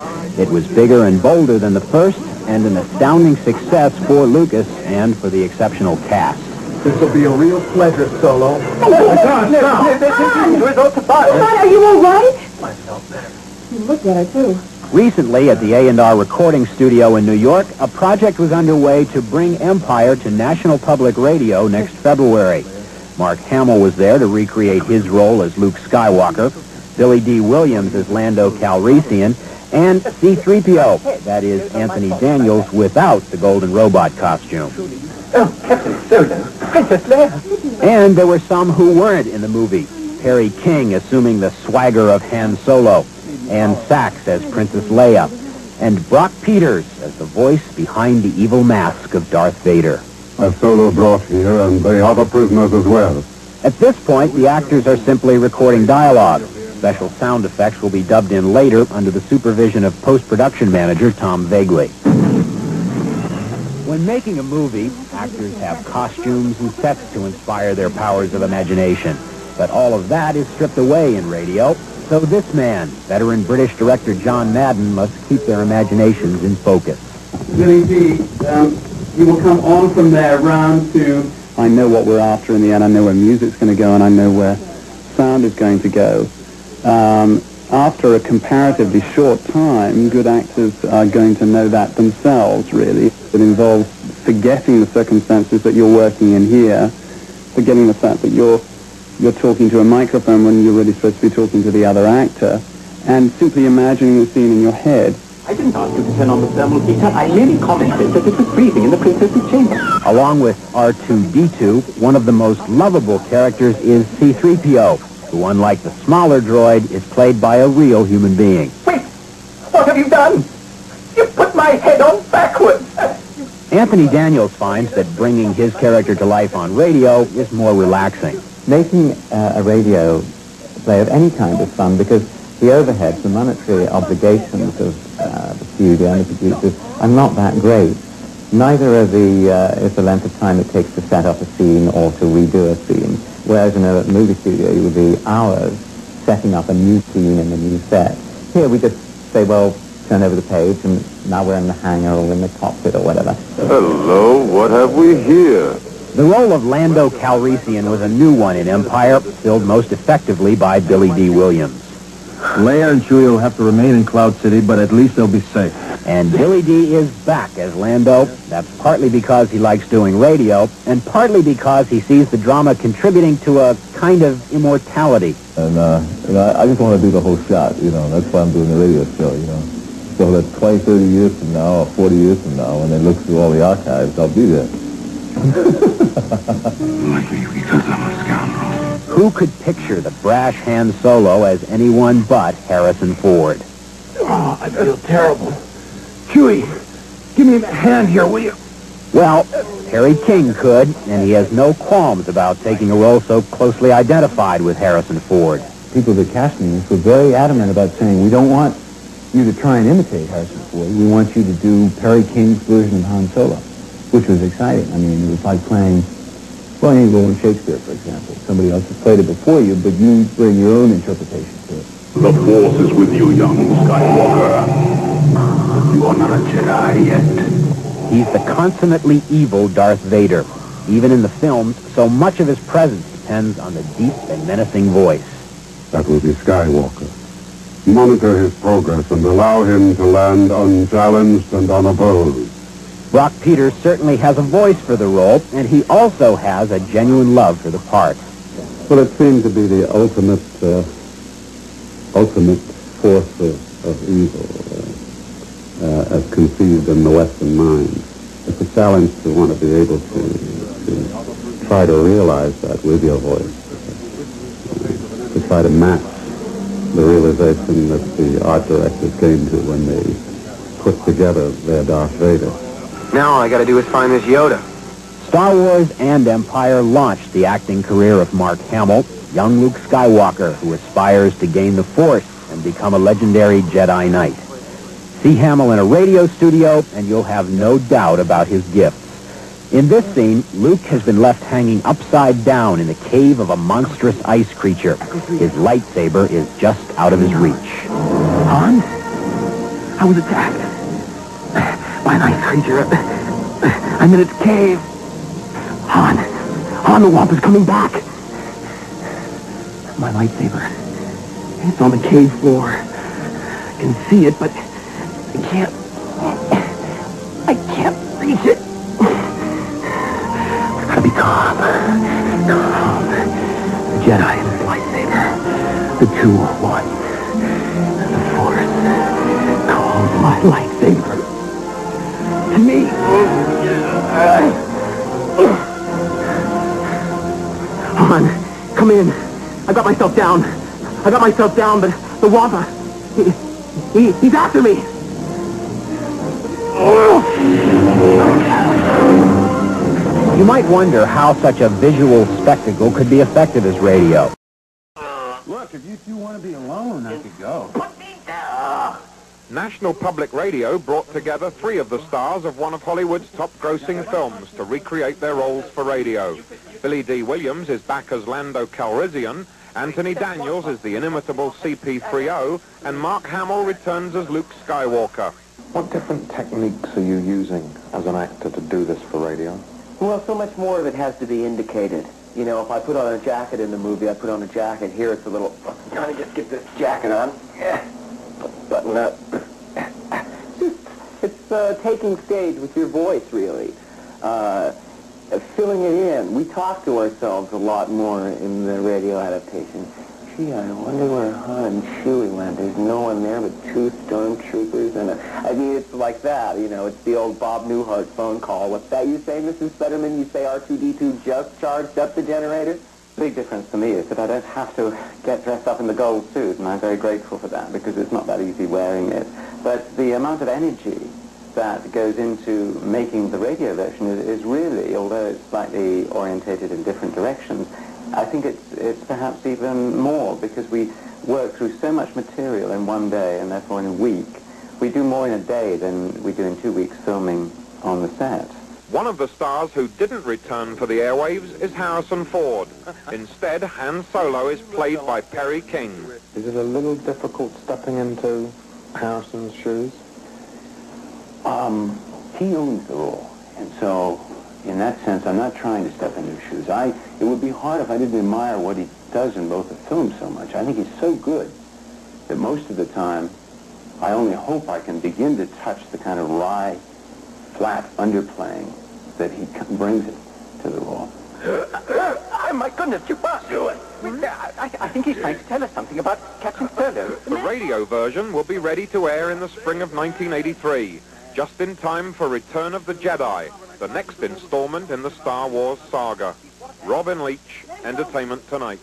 It was bigger and bolder than the first, and an astounding success for Lucas and for the exceptional cast. This will be a real pleasure, Solo. Come on, are you all right? I felt better. You look better, too. Recently, at the A&R recording studio in New York, a project was underway to bring Empire to National Public Radio next February. Mark Hamill was there to recreate his role as Luke Skywalker, Billy D. Williams as Lando Calrissian, and C-3PO, that is AnthonyDaniels without the golden robot costume. Oh, Captain Solo, Princess Leia. And there were some who weren't in the movie. Perry King assuming the swagger of Han Solo, Anne Sachs as Princess Leia, and Brock Peters as the voice behind the evil mask of Darth Vader. As Solo brought here, and they are the prisoners as well. At this point, the actors are simply recording dialogue. Special sound effects will be dubbed in later under the supervision of post-production manager Tom Vagley. When making a movie, actors have costumes and sets to inspire their powers of imagination. But all of that is stripped away in radio, so this man, veteran British director Jhon Madden, must keep their imaginations in focus. Billy D, you will come on from there round to... I know what we're after in the end. I know where music's going to go, and I know where sound is going to go. After a comparatively short time, good actors are going to know that themselves, really. It involves forgetting the circumstances that you're working in here, forgetting the fact that you're talking to a microphone when you're really supposed to be talking to the other actor, and simply imagining the scene in your head. I didn't ask you to turn on the thermal heater. I merely commented that it was freezing in the princess's chamber. Along with R2-D2, one of the most lovable characters is C-3PO, who, unlike the smaller droid, is played by a real human being. Wait! What have you done? You put my head on backwards! AnthonyDaniels finds that bringing his character to life on radio is more relaxing. Making a radio play of any kind is fun because the overheads, the monetary obligations of the studio and the producers are not that great. Neither is the length of time it takes to set up a scene or to redo a scene. Whereas in a movie studio, you would be hours setting up a new scene in a new set. Here we just say, well, turn over the page, and now we're in the hangar or in the cockpit or whatever. Hello, what have we here? The role of Lando Calrissian was a new one in Empire, filled most effectively by Billy D. Williams. Leia and Chewie will have to remain in Cloud City, but at least they'll be safe. And Billy D. is back as Lando. That's partly because he likes doing radio, and partly because he sees the drama contributing to a kind of immortality. And, I just want to do the whole shot, that's why I'm doing the radio show, So that 20, 30 years from now, or 40 years from now, when they look through all the archives, I'll be there. Like me because I'm a scoundrel. Who could picture the brash Han Solo as anyone but Harrison Ford? Oh, I feel terrible. Chewie, give me a hand here, will you? Well, Perry King could, and he has no qualms about taking a role so closely identified with Harrison Ford. People that cast me were very adamant about saying, we don't want you to try and imitate Harrison Ford. We want you to do Perry King's version of Han Solo, which was exciting. I mean, it was like playing, well, any role in Shakespeare, for example. Somebody else has played it before you, but you bring your own interpretation to it. The Force is with you, young Skywalker. You are not a Jedi yet. He's the consummately evil Darth Vader. Even in the films, so much of his presence depends on the deep and menacing voice. That will be Skywalker. Monitor his progress and allow him to land unchallenged and unopposed. Brock Peters certainly has a voice for the role, and he also has a genuine love for the part. Well, it seemed to be the ultimate force of evil, as conceived in the Western mind. It's a challenge to want to be able to try to realize that with your voice, to try to match the realization that the art directors came to when they put together their Darth Vader. Now all I gotta do is find this Yoda. Star Wars and Empire launched the acting career of Mark Hamill, young Luke Skywalker, who aspires to gain the Force and become a legendary Jedi Knight. See Hamill in a radio studio, and you'll have no doubt about his gifts. In this scene, Luke has been left hanging upside down in the cave of a monstrous ice creature. His lightsaber is just out of his reach. Han? I was attacked by an ice creature. I'm in its cave. Han, the Wampa's coming back. My lightsaber. It's on the cave floor. I can see it, but I can't reach it. I've got to be calm. Calm. The Jedi and his lightsaber. The two are one. The Force calls my lightsaber to me. Han, come in. I got myself down, but the Wampa, he's after me. You might wonder how such a visual spectacle could be effective as radio. Look, if you two want to be alone, I could go. National Public Radio brought together 3 of the stars of one of Hollywood's top-grossing films to recreate their roles for radio. Billy D. Williams is back as Lando Calrissian, AnthonyDaniels is the inimitable CP3O, and Mark Hamill returns as Luke Skywalker. What different techniques are you using as an actor to do this for radio? Well, so much more of it has to be indicated. You know, if I put on a jacket in the movie, I put on a jacket. Here it's a little, trying to just get this jacket on. Button up. It's taking stage with your voice, really. Filling it in. We talk to ourselves a lot more in the radio adaptation. Gee, I wonder where Han and Chewie went. There's no one there but 2 stormtroopers and I mean, it's like that, you know. It's the old Bob Newhart phone call. What's that you say, Mrs. Fetterman? You say R2-D2 just charged up the generator? The big difference to me is that I don't have to get dressed up in the gold suit, and I'm very grateful for that because it's not that easy wearing it. But the amount of energy that goes into making the radio version is really, although it's slightly orientated in different directions, I think it's perhaps even more because we work through so much material in one day and therefore in a week. We do more in a day than we do in 2 weeks filming on the set. One of the stars who didn't return for the airwaves is Harrison Ford. Instead, Han Solo is played by Perry King. Is it a little difficult stepping into Harrison's shoes? He owns the role, and so in that sense, I'm not trying to step into his shoes. It would be hard if I didn't admire what he does in both the films so much. I think he's so good that most of the time, I only hope I can begin to touch the kind of wry, flat underplaying that he brings it to the role. Oh, my goodness, you must do it. I think he's trying to tell us something about Captain Solo. The radio version will be ready to air in the spring of 1983, just in time for Return of the Jedi, the next installment in the Star Wars saga. Robin Leach, Entertainment Tonight.